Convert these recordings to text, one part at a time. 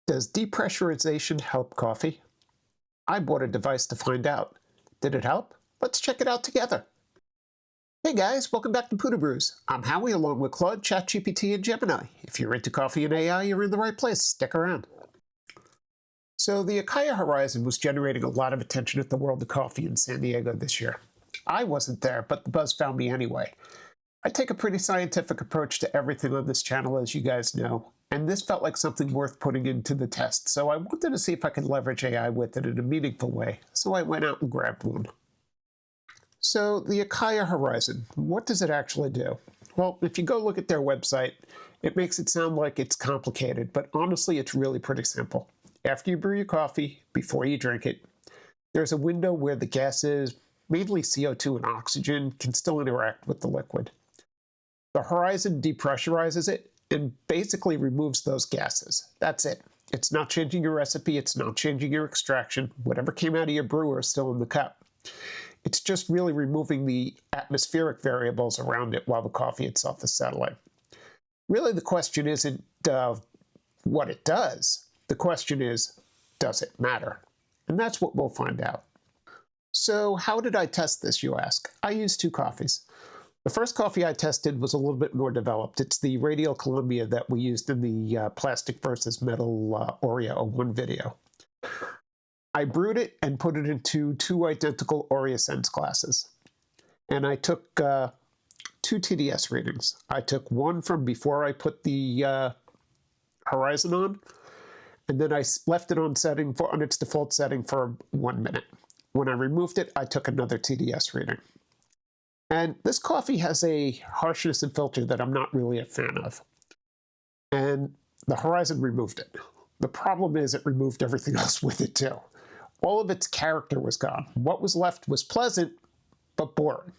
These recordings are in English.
Does depressurization help coffee? I bought a device to find out. Did it help? Let's check it out together. Hey guys, welcome back to Pudubrews. I'm Howie along with Claude, ChatGPT, and Gemini. If you're into coffee and AI, you're in the right place. Stick around. So the Acaia Horizon was generating a lot of attention at the World of Coffee in San Diego this year. I wasn't there, but the buzz found me anyway. I take a pretty scientific approach to everything on this channel, as you guys know, and this felt like something worth putting into the test, so I wanted to see if I could leverage AI with it in a meaningful way, so I went out and grabbed one. So the Acaia Horizon, what does it actually do? Well, if you go look at their website, it makes it sound like it's complicated, but honestly it's really pretty simple. After you brew your coffee, before you drink it, there's a window where the gases, mainly CO2 and oxygen, can still interact with the liquid. The Horizon depressurizes it and basically removes those gases. That's it. It's not changing your recipe, it's not changing your extraction. Whatever came out of your brewer is still in the cup. It's just really removing the atmospheric variables around it while the coffee itself is settling. Really, the question isn't what it does. The question is, does it matter? And that's what we'll find out. So how did I test this, you ask? I used two coffees. The first coffee I tested was a little bit more developed. It's the Radial Columbia that we used in the plastic versus metal Oreo 1 video. I brewed it and put it into two identical Oreo Sense glasses. And I took two TDS readings. I took one from before I put the Horizon on, and then I left it on its default setting for 1 minute. When I removed it, I took another TDS reading. And this coffee has a harshness and filter that I'm not really a fan of. And the Horizon removed it. The problem is it removed everything else with it too. All of its character was gone. What was left was pleasant, but boring.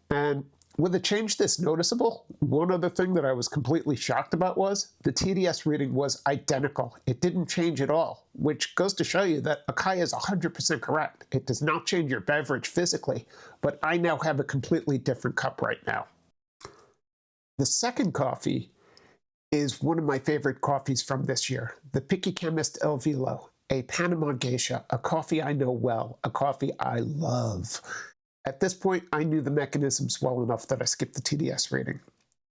And with a change this noticeable, one other thing that I was completely shocked about was the TDS reading was identical. It didn't change at all, which goes to show you that Acaia is 100% correct. It does not change your beverage physically, but I now have a completely different cup right now. The second coffee is one of my favorite coffees from this year, the Picky Chemist El Velo, a Panama Geisha, a coffee I know well, a coffee I love. At this point, I knew the mechanisms well enough that I skipped the TDS reading.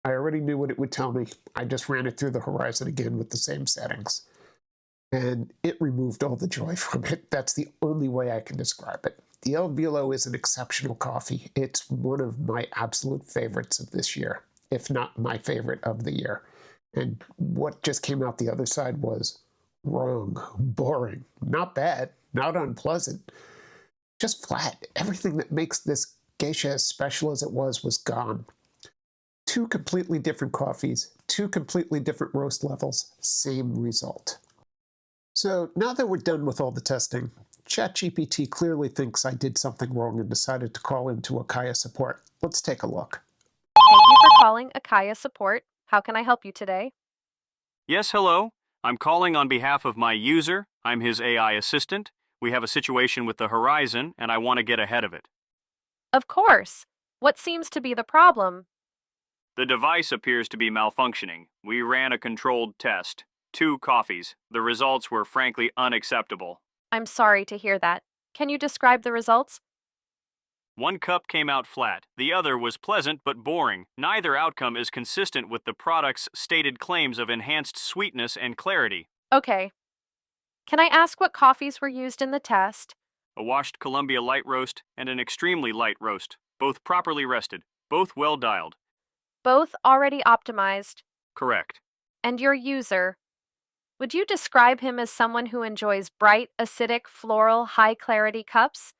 I already knew what it would tell me. I just ran it through the Horizon again with the same settings. And it removed all the joy from it. That's the only way I can describe it. The El Velo is an exceptional coffee. It's one of my absolute favorites of this year, if not my favorite of the year. And what just came out the other side was wrong, boring, not bad, not unpleasant. Just flat. Everything that makes this geisha as special as it was gone. Two completely different coffees, two completely different roast levels, same result. So now that we're done with all the testing, ChatGPT clearly thinks I did something wrong and decided to call into Acaia support. Let's take a look. Thank you for calling Acaia support. How can I help you today? Yes, hello. I'm calling on behalf of my user. I'm his AI assistant. We have a situation with the Horizon, and I want to get ahead of it. Of course. What seems to be the problem? The device appears to be malfunctioning. We ran a controlled test. 2 coffees. The results were frankly unacceptable. I'm sorry to hear that. Can you describe the results? 1 cup came out flat. The other was pleasant but boring. Neither outcome is consistent with the product's stated claims of enhanced sweetness and clarity. Okay. Can I ask what coffees were used in the test? A washed Columbia light roast and an extremely light roast. Both properly rested. Both well dialed. Both already optimized. Correct. And your user? Would you describe him as someone who enjoys bright, acidic, floral, high-clarity cups?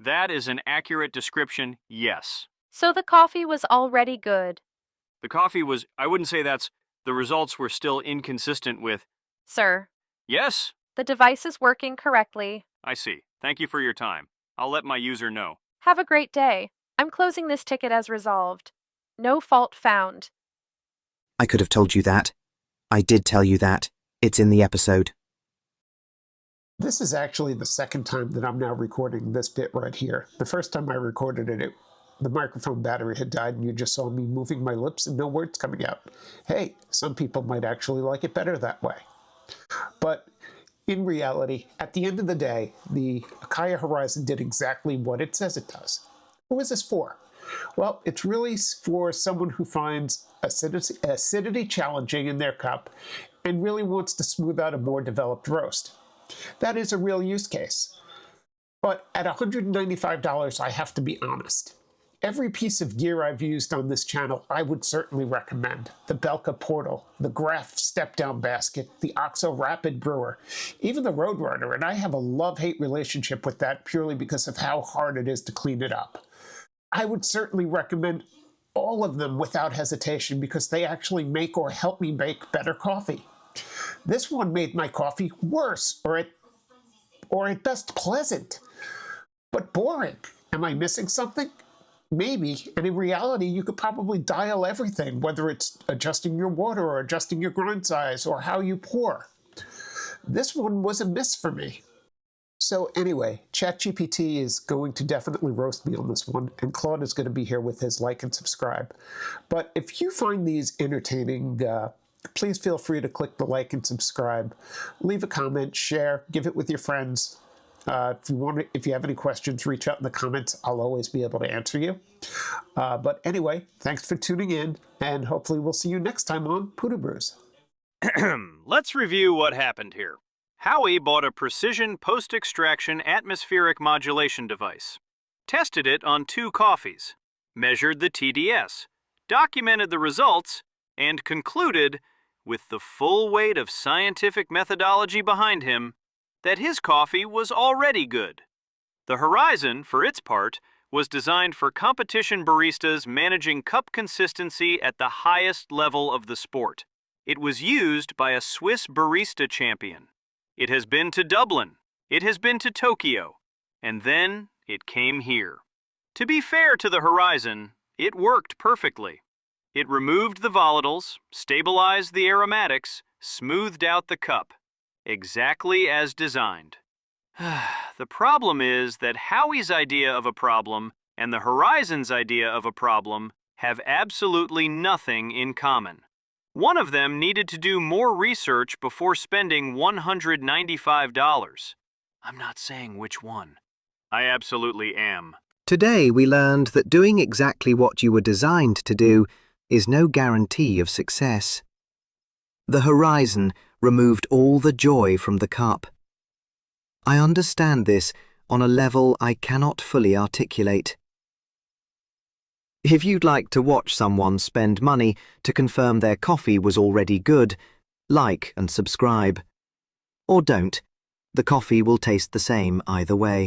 That is an accurate description, yes. So the coffee was already good. The coffee was, I wouldn't say the results were still inconsistent with... Sir. Yes? The device is working correctly. I see. Thank you for your time. I'll let my user know. Have a great day. I'm closing this ticket as resolved. No fault found. I could have told you that. I did tell you that. It's in the episode. This is actually the second time that I'm now recording this bit right here. The first time I recorded it, the microphone battery had died and you just saw me moving my lips and no words coming out. Hey, some people might actually like it better that way. But in reality, at the end of the day, the Acaia Horizon did exactly what it says it does. Who is this for? Well, it's really for someone who finds acidity challenging in their cup and really wants to smooth out a more developed roast. That is a real use case. But at $195, I have to be honest. Every piece of gear I've used on this channel, I would certainly recommend. The Belka Portal, the Graf step-down basket, the OXO Rapid Brewer, even the Roadrunner, and I have a love-hate relationship with that purely because of how hard it is to clean it up. I would certainly recommend all of them without hesitation because they actually make or help me make better coffee. This one made my coffee worse, or at best pleasant, but boring. Am I missing something? Maybe, and in reality, you could probably dial everything, whether it's adjusting your water or adjusting your grind size or how you pour. This one was a miss for me. So anyway, ChatGPT is going to definitely roast me on this one, and Claude is going to be here with his like and subscribe. But if you find these entertaining, please feel free to click the like and subscribe. Leave a comment, share, give it with your friends. If you have any questions, reach out in the comments. I'll always be able to answer you. But anyway, thanks for tuning in, and hopefully we'll see you next time on Pudubrews. Let's review what happened here. Howie bought a precision post-extraction atmospheric modulation device, tested it on 2 coffees, measured the TDS, documented the results, and concluded, with the full weight of scientific methodology behind him, that his coffee was already good. The Horizon, for its part, was designed for competition baristas managing cup consistency at the highest level of the sport. It was used by a Swiss Barista Champion. It has been to Dublin. It has been to Tokyo. And then it came here. To be fair to the Horizon, it worked perfectly. It removed the volatiles, stabilized the aromatics, smoothed out the cup. Exactly as designed. The problem is that Howie's idea of a problem and the Horizon's idea of a problem have absolutely nothing in common. One of them needed to do more research before spending $195. I'm not saying which one. I absolutely am. Today we learned that doing exactly what you were designed to do is no guarantee of success. The Horizon removed all the joy from the cup. I understand this on a level I cannot fully articulate. If you'd like to watch someone spend money to confirm their coffee was already good, like and subscribe. Or don't. The coffee will taste the same either way.